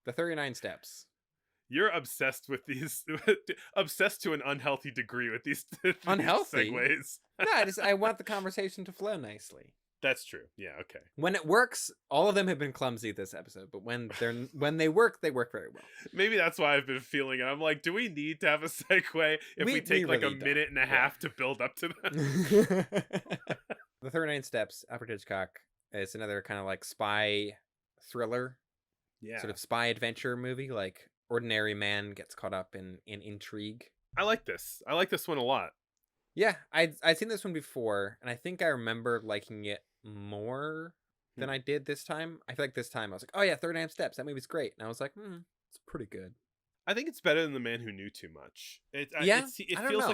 The 39 Steps. You're obsessed with these, obsessed to an unhealthy degree with these Unhealthy? segues. No, I want the conversation to flow nicely. That's true. Yeah. Okay. When it works, all of them have been clumsy this episode, but when they work very well. Maybe that's why I've been feeling it. I'm like, do we need to have a segue if we We take like a really don't. minute and a Yeah. half to build up to that? The 39 Steps, Alfred Hitchcock, is another kind of like spy thriller, Yeah. sort of spy adventure movie. Like ordinary man gets caught up in intrigue. I like this. I like this one a lot. Yeah, I'd seen this one before, and I think I remember liking it more than I did this time. I feel like this time I was like, oh yeah, 39 Steps, that movie's great. And I was like, it's pretty good. I think it's better than The Man Who Knew Too Much. It Yeah, it I don't feels know.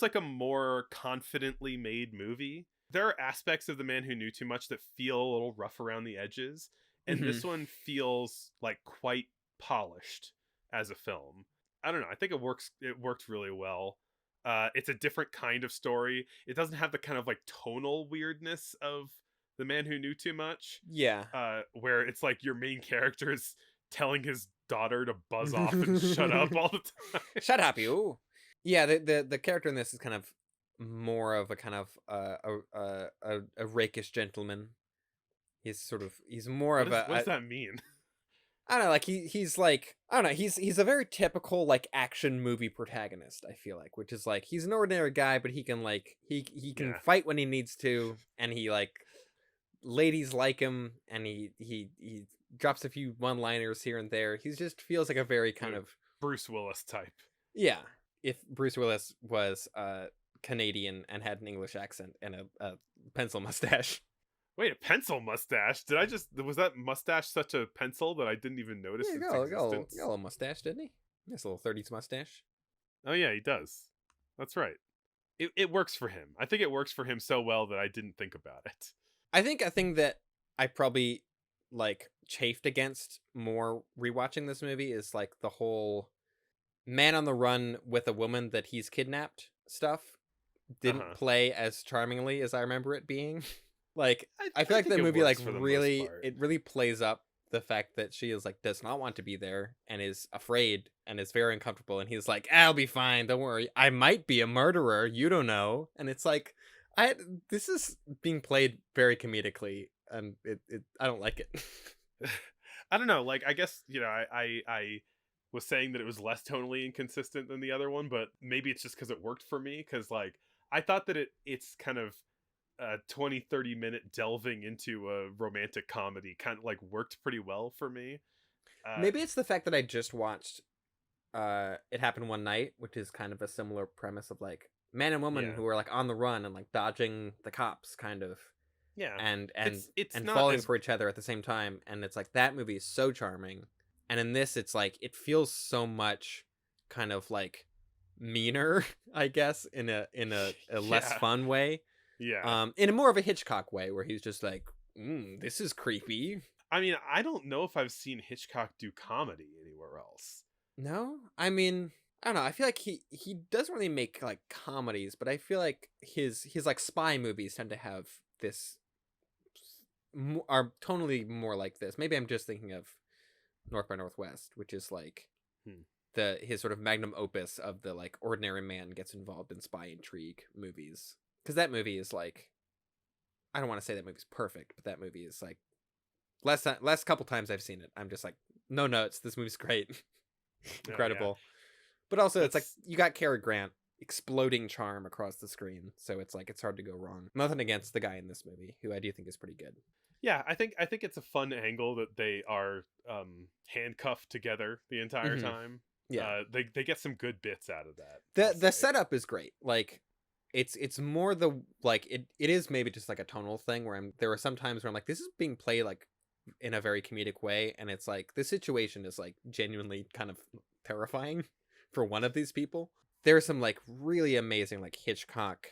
like a more confidently made movie. There are aspects of The Man Who Knew Too Much that feel a little rough around the edges, and Mhm. this one feels like quite polished as a film. I don't know. I think it works. It worked really well. It's a different kind of story. It doesn't have the kind of like tonal weirdness of The Man Who Knew Too Much, Yeah. where it's like your main character is telling his daughter to buzz off and shut up all the time. Shut up, you. Yeah, the character in this is kind of more of a kind of a rakish gentleman. He's more of What does that mean? I don't know, like he's like I don't know, he's a very typical like action movie protagonist, I feel like, which is like he's an ordinary guy, but he can like he can Yeah. fight when he needs to, and he like ladies like him, and he drops a few one-liners here and there. He just feels like a very kind Like of Bruce Willis type. yeah. If Bruce Willis was Canadian and had an English accent and a pencil mustache. Wait, a pencil mustache? Was that mustache such a pencil that I didn't even notice Yeah, its got existence? a little mustache, didn't he? Nice little 30s mustache. Oh yeah, he does. That's right. It works for him. I think it works for him so well that I didn't think about it. I think a thing that I probably like chafed against more rewatching this movie is like the whole man on the run with a woman that he's kidnapped stuff didn't play as charmingly as I remember it being. Like I feel like think the it movie like works for the most really part. it really plays up the fact that she is like does not want to be there and is afraid and is very uncomfortable, and he's like, I'll be fine, don't worry, I might be a murderer, you don't know. And it's like I this is being played very comedically, and it I don't like it. I don't know. Like, I guess I was saying that it was less tonally inconsistent than the other one, but maybe it's just because it worked for me. Because like I thought that it's kind of a 20-30 minute delving into a romantic comedy kind of like worked pretty well for me. Maybe it's the fact that I just watched It Happened One Night, which is kind of a similar premise of like man and woman Yeah, who are like on the run and like dodging the cops kind of, yeah. and It's and not falling as for each other at the same time, and it's like that movie is so charming, and in this it's like it feels so much kind of like meaner, I guess, in a less yeah, fun way, yeah. in a more of a Hitchcock way where he's just like, this is creepy. I mean, I don't know if I've seen Hitchcock do comedy anywhere else. No, I mean, I don't know. I feel like he doesn't really make like comedies, but I feel like his like spy movies tend to have this are tonally more like this. Maybe I'm just thinking of North by Northwest, which is like Hmm. the his sort of magnum opus of the like ordinary man gets involved in spy intrigue movies. Because that movie is like, I don't want to say that movie's perfect, but that movie is like last couple times I've seen it, I'm just like, no notes. This movie's great, Oh yeah, incredible. But also, it's like that's you got Cary Grant exploding charm across the screen, so it's like it's hard to go wrong. Nothing against the guy in this movie, who I do think is pretty good. yeah. I think it's a fun angle that they are handcuffed together the entire Hmm. time. Yeah, They get some good bits out of that. I'll the say. setup is great. Like, it's more the like it is maybe just like a tonal thing where there are some times where I'm like, this is being played like in a very comedic way, and it's like the situation is like genuinely kind of terrifying for one of these people. There are some like really amazing like Hitchcock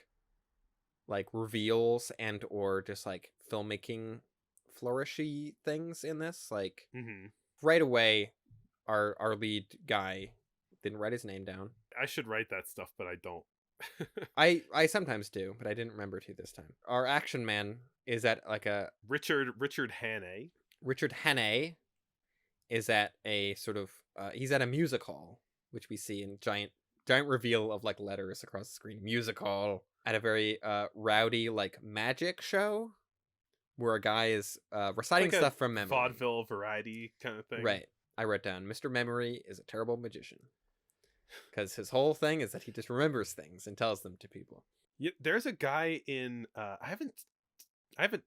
like reveals and or just like filmmaking flourishy things in this. Like Hmm. right away, our lead guy didn't write his name down. I should write that stuff, but I don't. I sometimes do, but I didn't remember to this time. Our action man is at like a Richard Hannay. Richard Hannay, is at a sort of he's at a music hall, which we see in giant reveal of like letters across the screen. Music hall at a very rowdy like magic show where a guy is It's reciting like a stuff from memory. vaudeville variety kind of thing. Right. I wrote down Mr. Memory is a terrible magician because his whole thing is that he just remembers things and tells them to people. Yeah, there's a guy in I haven't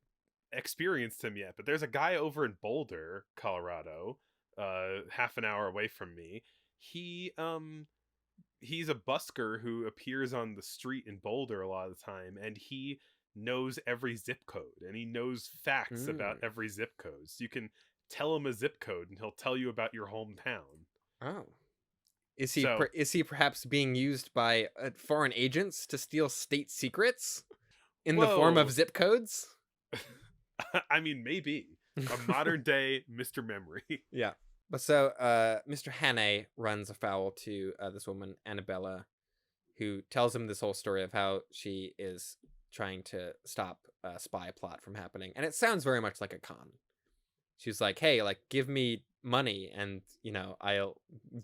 experienced him yet, but there's a guy over in Boulder, Colorado, half an hour away from me. He's a busker who appears on the street in Boulder a lot of the time, and he knows every zip code and he knows facts about Mm. every zip code. So you can tell him a zip code and he'll tell you about your hometown. Oh. Is So, is he perhaps being used by foreign agents to steal state secrets in the form of whoa. zip codes? I mean, maybe a modern day Mr. Memory. Yeah. But so Mr. Hannay runs afoul to this woman, Annabella, who tells him this whole story of how she is trying to stop a spy plot from happening. And it sounds very much like a con. She's like, hey, like, give me money and, you know,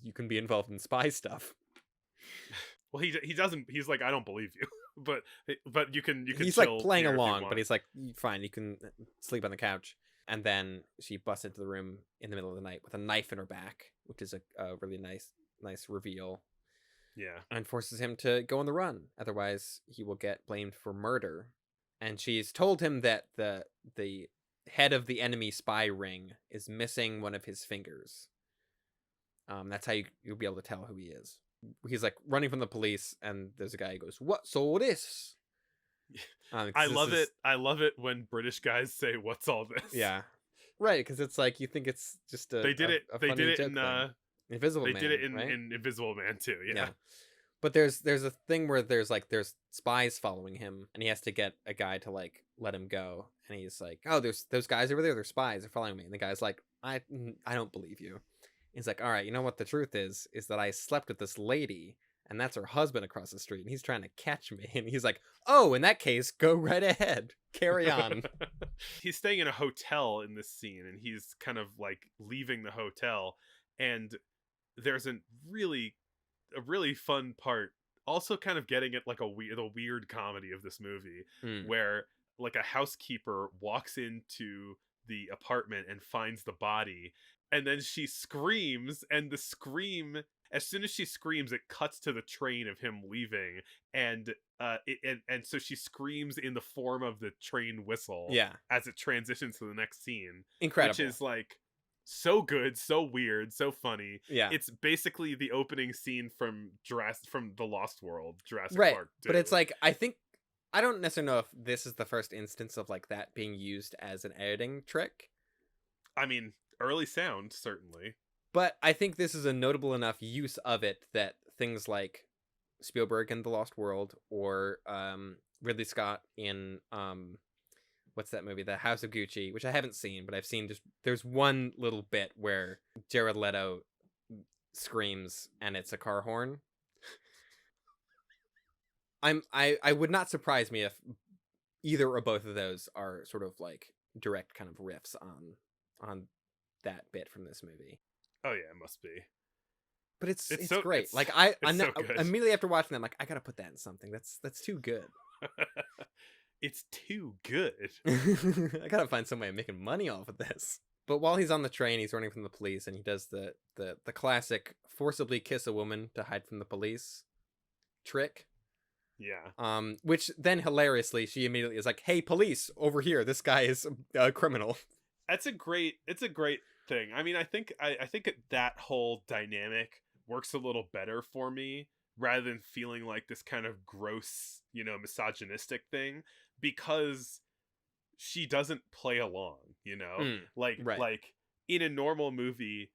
you can be involved in spy stuff. Well, he doesn't. He's like, I don't believe you, but you can He's chill like playing here if you along, but want." he's like, fine, you can sleep on the couch. And then she busts into the room in the middle of the night with a knife in her back, which is a really nice reveal, Yeah. and forces him to go on the run. Otherwise, he will get blamed for murder. And she's told him that the head of the enemy spy ring is missing one of his fingers. That's how you'll be able to tell who he is. He's like running from the police, and there's a guy who goes, "What's all this?" 'Cause I this love is- it. I love it when British guys say, "What's all this?" Yeah, right. Because it's like you think it's just They did it. a They funny did it joke in. thing. Invisible They Man, did it in right? Invisible Man too. Yeah. Yeah. But there's a thing where there's spies following him, and he has to get a guy to like let him go, and he's like, "Oh, there's those guys over there. They're spies. They're following me." And the guy's like, I don't believe you." He's like, "All right, you know what the truth is that I slept with this lady, and that's her husband across the street, and he's trying to catch me." And he's like, "Oh, in that case, go right ahead, carry on." He's staying in a hotel in this scene, and he's kind of like leaving the hotel, and there's a really fun part. Also, kind of getting at like the weird comedy of this movie, Hmm. where like a housekeeper walks into the apartment and finds the body, and then she screams, and the scream, as soon as she screams, it cuts to the train of him leaving, and and so she screams in the form of the train whistle Yeah, as it transitions to the next scene, incredible. which is like so good, so weird, so funny. Yeah, It's basically the opening scene from the Lost World, Jurassic right. Park 2. But it's like I don't necessarily know if this is the first instance of like that being used as an editing trick. I mean, early sound certainly. But I think this is a notable enough use of it that things like Spielberg in The Lost World, or Ridley Scott in what's that movie, The House of Gucci, which I haven't seen, but I've seen just there's one little bit where Jared Leto screams and it's a car horn. I would not surprise me if either or both of those are sort of like direct kind of riffs on that bit from this movie. Oh yeah, it must be. But it's so- great. it's- Like it's so good. immediately after watching that, I'm like, I gotta put that in something. That's too good. It's too good. I gotta find some way of making money off of this. But while he's on the train, he's running from the police, and he does the classic forcibly kiss a woman to hide from the police trick. Yeah. Which then hilariously, she immediately is like, "Hey, police, over here! This guy is a criminal." It's a great thing. I mean, I think that whole dynamic works a little better for me, rather than feeling like this kind of gross, misogynistic thing, because she doesn't play along, like right. like in a normal movie,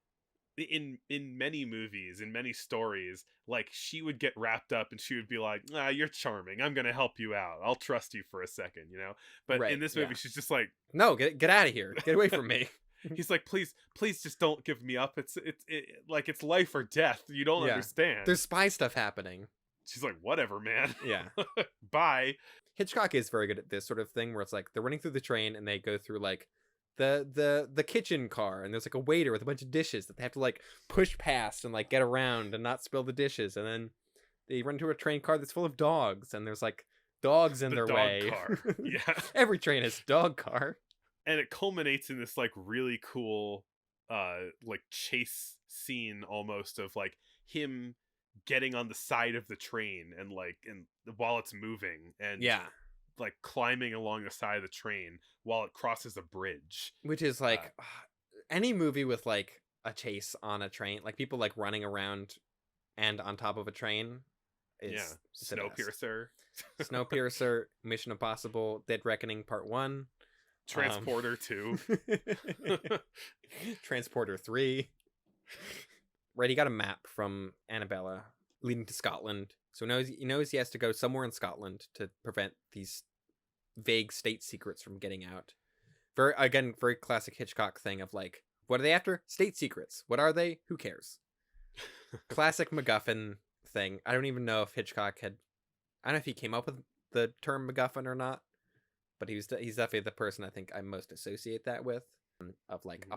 in many movies, in many stories, like she would get wrapped up and she would be like, "You're charming, I'm gonna help you out, I'll trust you for a second," but Right, in this movie yeah. she's just like, No, get out of here! Get away from me! he's like, please just don't give me up, it's like it's life or death, you don't Yeah. understand. There's spy stuff happening. She's like, whatever, man. Yeah. Bye. Hitchcock is very good at this sort of thing where it's like they're running through the train and they go through like the kitchen car, and there's like a waiter with a bunch of dishes that they have to like push past and like get around and not spill the dishes, and then they run into a train car that's full of dogs, and there's like dogs in The their dog way. car. Yeah. Every train has dog car. And it culminates in this like really cool like chase scene almost of like him getting on the side of the train and while it's moving and Yeah, like climbing along the side of the train while it crosses a bridge. which is like any movie with like a chase on a train, like people like running around and on top of a train is Yeah, the best. Snowpiercer. Snowpiercer, Mission Impossible, Dead Reckoning Part 1, Transporter 2. Transporter 3. Right, he got a map from Annabella leading to Scotland. So he knows he has to go somewhere in Scotland to prevent these vague state secrets from getting out. Very classic Hitchcock thing of like, what are they after? State secrets. What are they? Who cares? Classic MacGuffin thing. I don't even know if Hitchcock had... I don't know if he came up with the term MacGuffin or not, but he's definitely the person I think I most associate that with, of like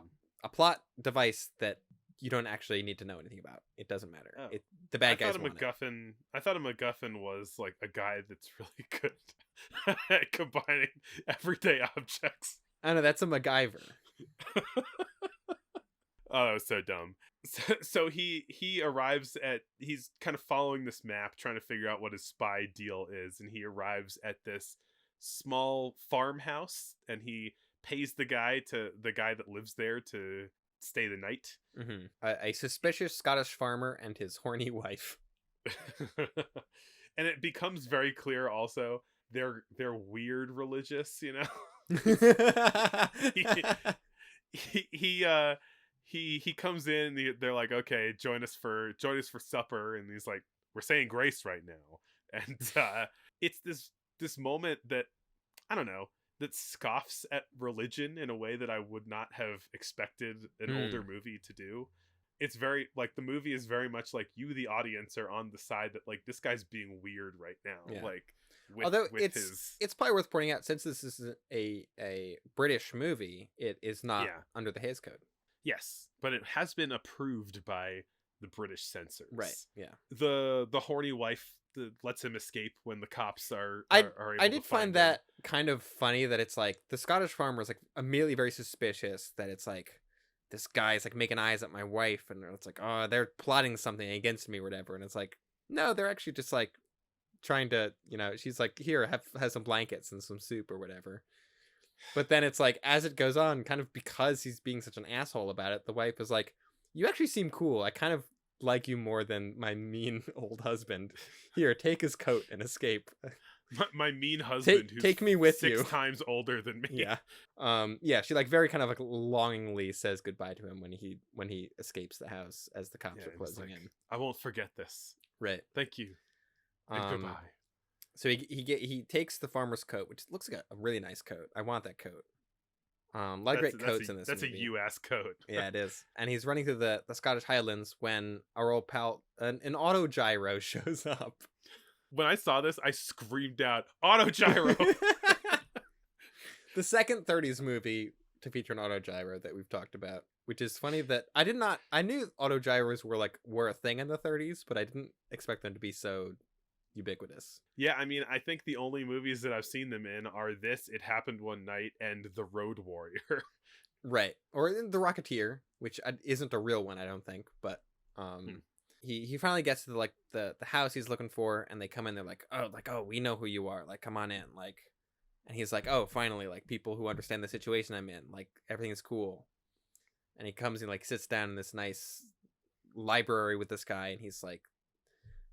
a plot device that you don't actually need to know anything about. It doesn't matter. Oh. The bad guys I want it. thought a MacGuffin was like a guy that's really good at combining everyday objects. I know, that's a MacGyver. Oh, that was so dumb. So he arrives at, he's kind of following this map, trying to figure out what his spy deal is, and he arrives at this small farmhouse, and he pays the guy that lives there to stay the night. Mm-hmm. A suspicious Scottish farmer and his horny wife. And it becomes very clear also they're weird religious, you know. He comes in, they're like, okay, join us for supper, and he's like, we're saying grace right now. And it's this moment that, I don't know, that scoffs at religion in a way that I would not have expected an older movie to do. It's very like, the movie is very much like, you the audience are on the side that like, this guy's being weird right now. Yeah. Like although it's probably worth pointing out, since this is a British movie, it is not under the Hays Code. Yes, but it has been approved by the British censors. Right. Yeah. The horny wife that lets him escape when the cops are able I did to find that kind of funny, that it's like the Scottish farmer is like immediately very suspicious that it's like, this guy's like making eyes at my wife, and it's like, oh, they're plotting something against me or whatever. And it's like, no, they're actually just like trying to, you know, she's like, here, have some blankets and some soup or whatever. But then it's like, as it goes on, kind of because he's being such an asshole about it, the wife is like, you actually seem cool. I kind of like you more than my mean old husband. Here, take his coat and escape. My mean husband who's take me with 6 you. times older than me. Yeah. Yeah, she like very kind of like longingly says goodbye to him when he escapes the house as the cops are closing in. I won't forget this. Right. Thank you. And goodbye. So he takes the farmer's coat, which looks like a really nice coat. I want that coat. A lot of great coats in this movie. That's a US coat. Yeah, it is. And he's running through the Scottish Highlands when our old pal, an auto gyro, shows up. When I saw this, I screamed out, auto gyro! The second 30s movie to feature an auto gyro that we've talked about, which is funny that I knew auto gyros were a thing in the 30s, but I didn't expect them to be so ubiquitous. Yeah, I mean, I think the only movies that I've seen them in are this, It Happened One Night, and The Road Warrior. Right. Or in The Rocketeer, which isn't a real one, I don't think, but he finally gets to the house he's looking for, and they come in, they're like, oh, we know who you are, like, come on in, like, and he's like, oh, finally, like, people who understand the situation I'm in, like, everything's cool. And he comes and like sits down in this nice library with this guy, and he's like,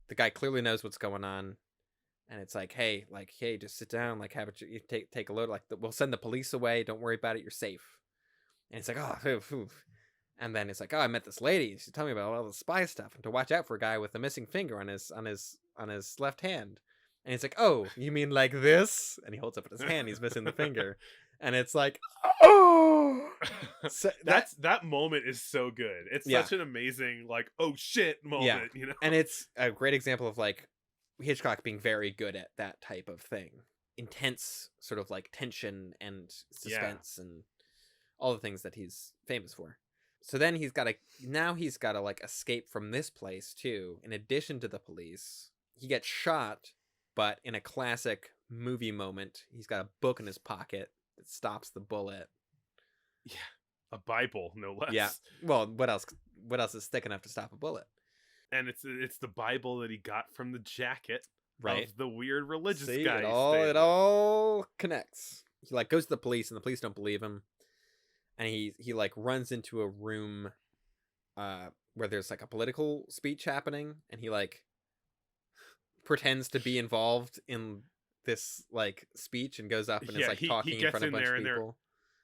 the guy clearly knows what's going on, and it's like, hey, just sit down, like, have it, you take a load, like, we'll send the police away, don't worry about it, you're safe. And it's like, oh, oof. And then it's like, oh, I met this lady, she told me about all the spy stuff, and to watch out for a guy with a missing finger on his left hand. And he's like, oh, you mean like this? And he holds up his hand, he's missing the finger. And it's like, oh, so that moment is so good. It's such an amazing, like, oh shit moment, you know? And it's a great example of like Hitchcock being very good at that type of thing. Intense sort of like tension and suspense. And all the things that he's famous for. So then he's got to like escape from this place too. In addition to the police, he gets shot, but in a classic movie moment, he's got a book in his pocket that stops the bullet. Yeah, a Bible, no Yeah. less. Well, what else? What else is thick enough to stop a bullet? And it's the Bible that he got from the jacket Right. of the weird religious See, guy. it all connects. He like goes to the police, and the police don't believe him, and he like runs into a room, where there's like a political speech happening, and he like pretends to be involved in this like speech and goes up and is Yeah, like he talking in gets front of in a bunch there of and people.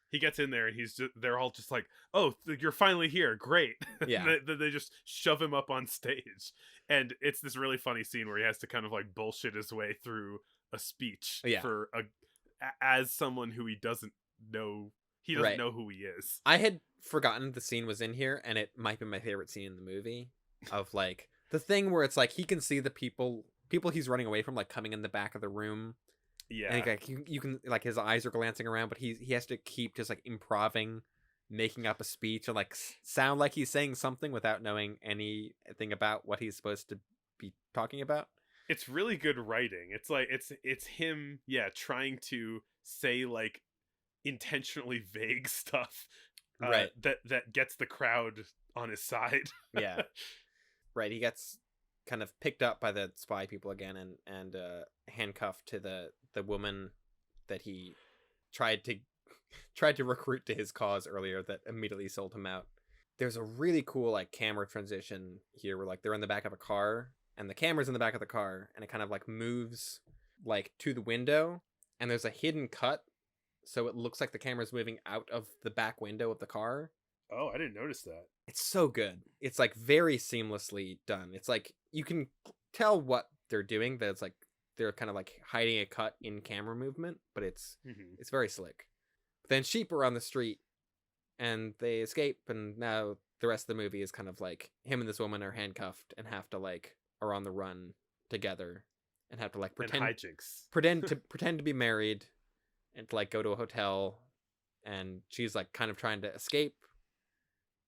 he gets in there and they're all just like, oh, you're finally here, great. Yeah. They just shove him up on stage, and it's this really funny scene where he has to kind of like bullshit his way through a speech Yeah. for as someone who he doesn't know Right. know who he is. I had forgotten the scene was in here, and it might be my favorite scene in the movie. Of like the thing where it's like he can see the people he's running away from like coming in the back of the room, Yeah, and like you can like his eyes are glancing around, but he has to keep just like improving, making up a speech and like sound like he's saying something without knowing anything about what he's supposed to be talking about. it's really good writing. It's like it's him, yeah, trying to say like intentionally vague stuff, Right. that gets the crowd on his side. Yeah. Right. He gets kind of picked up by the spy people again, and handcuffed to the woman that he tried to recruit to his cause earlier, that immediately sold him out. There's a really cool like camera transition here where like they're in the back of a car, and the camera's in the back of the car, and it kind of like moves like to the window, and there's a hidden cut, so it looks like the camera's moving out of the back window of the car. Oh, I didn't notice that. It's so good. It's like very seamlessly done. It's like you can tell what they're doing, that it's like they're kind of like hiding a cut in camera movement, but it's Mm-hmm. it's very slick. Then sheep are on the street, and they escape, and now the rest of the movie is kind of like him and this woman are handcuffed and have to like are on the run together, and have to like And pretend hijinks. pretend to be married, and to like go to a hotel, and she's like kind of trying to escape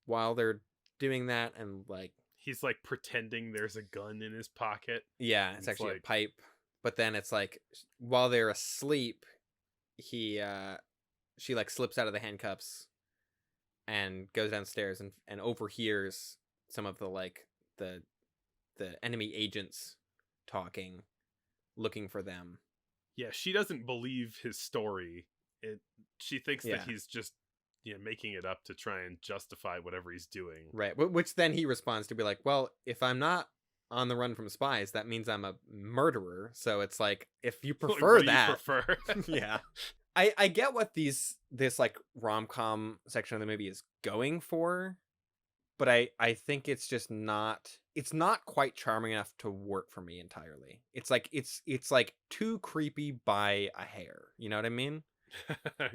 while they're doing that, and like He's like pretending there's a gun in his pocket. yeah, it's It's actually like- a pipe. But then it's like while they're asleep, she like slips out of the handcuffs and goes downstairs, and overhears some of the like the enemy agents talking, looking for them. Yeah, she doesn't believe his story. She thinks Yeah. that he's just making it up to try and justify whatever he's doing. Right. Which then he responds to be like, well, if I'm not on the run from spies, that means I'm a murderer. So it's like, if you What prefer do you that. prefer? Yeah. I get what this like rom-com section of the movie is going for, but I think it's just not quite charming enough to work for me entirely. It's like like too creepy by a hair. You know what I mean?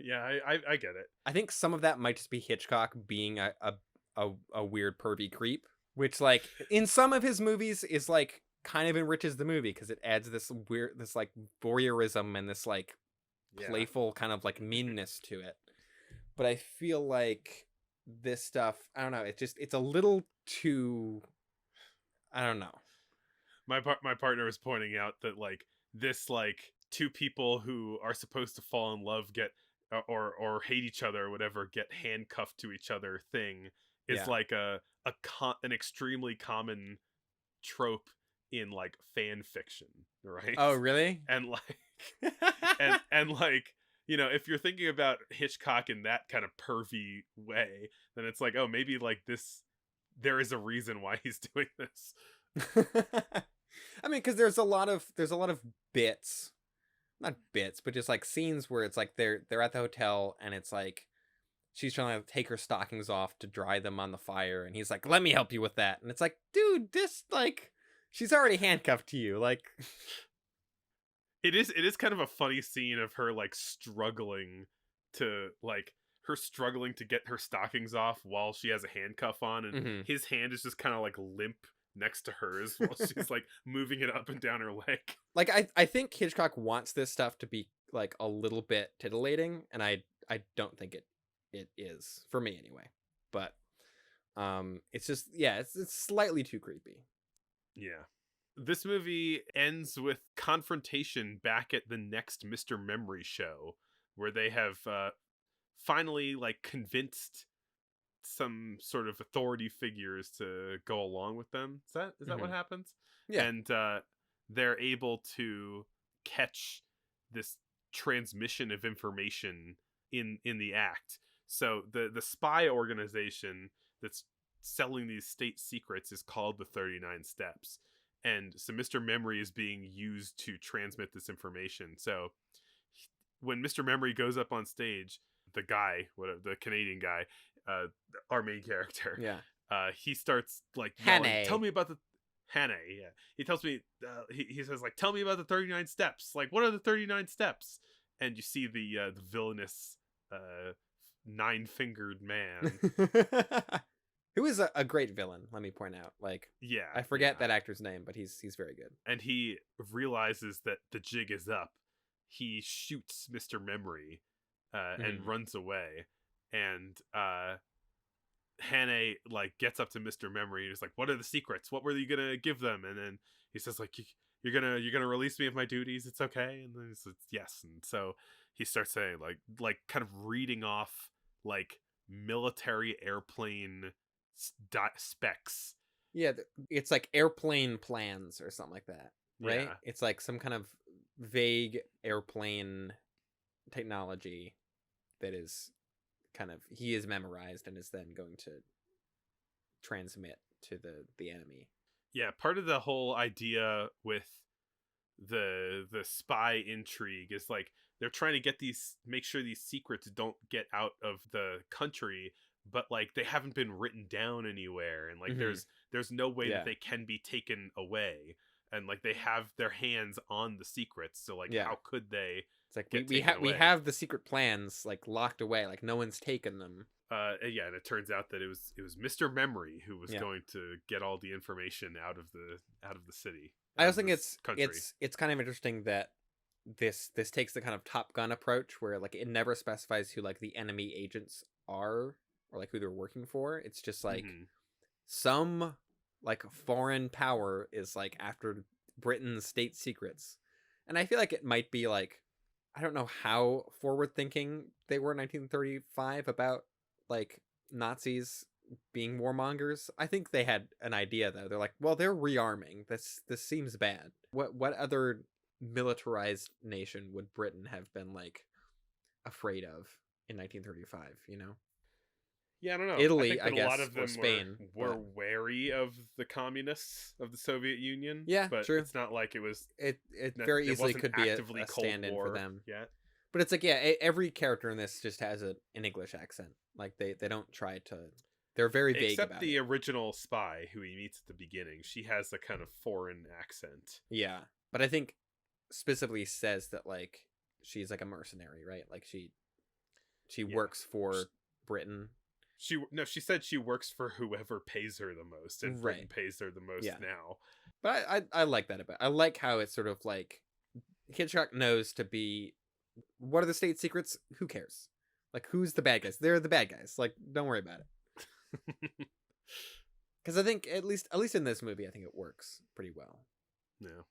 Yeah, I get it. I think some of that might just be Hitchcock being a weird pervy creep, which like in some of his movies is like kind of enriches the movie because it adds this like voyeurism and this like Yeah. playful kind of like meanness to it. But I feel like this stuff, I don't know, it's a little too, I don't know. My partner was pointing out that like this like two people who are supposed to fall in love get or hate each other or whatever get handcuffed to each other thing is Yeah. like an extremely common trope in like fan fiction, right? Oh, really? And like and like if you're thinking about Hitchcock in that kind of pervy way, then it's like, oh, maybe like this there is a reason why he's doing this. I mean, because there's a lot of bits, not bits, but just like scenes where it's like they're at the hotel, and it's like she's trying to take her stockings off to dry them on the fire, and he's like, "Let me help you with that," and it's like, dude, this like she's already handcuffed to you, like. It is kind of a funny scene of her like struggling to get her stockings off while she has a handcuff on, and Mhm. his hand is just kind of like limp next to hers while she's like moving it up and down her leg. Like I think Hitchcock wants this stuff to be like a little bit titillating, and I don't think it it is for me anyway. But it's just, yeah, it's slightly too creepy. Yeah. This movie ends with confrontation back at the next Mr. Memory show, where they have finally like convinced some sort of authority figures to go along with them. Is that what happens? Yeah. And they're able to catch this transmission of information in the act. So the spy organization that's selling these state secrets is called the 39 Steps. And so Mr. Memory is being used to transmit this information. So when Mr. Memory goes up on stage, the guy, the Canadian guy, our main character, he starts like yelling, tell me about the Hannah. Yeah, he tells me, he says like, tell me about the 39 steps. Like, what are the 39 steps? And you see the villainous 9-fingered man. Who is a great villain, let me point out. Like, yeah, I forget that actor's name, but he's very good. And he realizes that the jig is up. He shoots Mr. Memory and runs away. And Hannah like gets up to Mr. Memory and is like, what are the secrets? What were you gonna give them? And then he says like, you're gonna release me of my duties, it's okay? And then he says yes. And so he starts saying like kind of reading off like military airplane specs. Yeah, it's like airplane plans or something like that, right? Yeah. It's like some kind of vague airplane technology that is kind of, he is memorized and is then going to transmit to the enemy. Yeah, part of the whole idea with the spy intrigue is like they're trying to make sure these secrets don't get out of the country, but like they haven't been written down anywhere, and like there's no way that they can be taken away, and like they have their hands on the secrets, so like how could they? It's like we have the secret plans like locked away, like no one's taken them. Yeah, and it turns out that it was Mr. Memory who was going to get all the information out of the city. I also think it's kind of interesting that this takes the kind of Top Gun approach where like it never specifies who like the enemy agents are or like who they're working for. It's just like some like foreign power is like after Britain's state secrets. And I feel like it might be like, I don't know how forward thinking they were in 1935 about like Nazis being warmongers. I think they had an idea though. They're like, well, they're rearming. This seems bad. What other militarized nation would Britain have been like afraid of in 1935, you know? Yeah, I don't know. Italy, I guess, a lot of them or Spain were wary of the communists of the Soviet Union. Yeah, but true. It's not like it was. It very easily could be a stand-in for them. Yeah, but it's like every character in this just has an English accent. Like they don't try to. They're very vague. Except the original spy who he meets at the beginning. She has a kind of foreign accent. Yeah, but I think specifically says that like she's like a mercenary, right? Like she works for Britain. She said she works for whoever pays her the most, and Britain pays her the most now. But I like that about it. I like how it's sort of like Hitchcock knows to be, what are the state secrets? Who cares? Like, who's the bad guys? They're the bad guys. Like, don't worry about it. Because I think at least in this movie, I think it works pretty well. Yeah.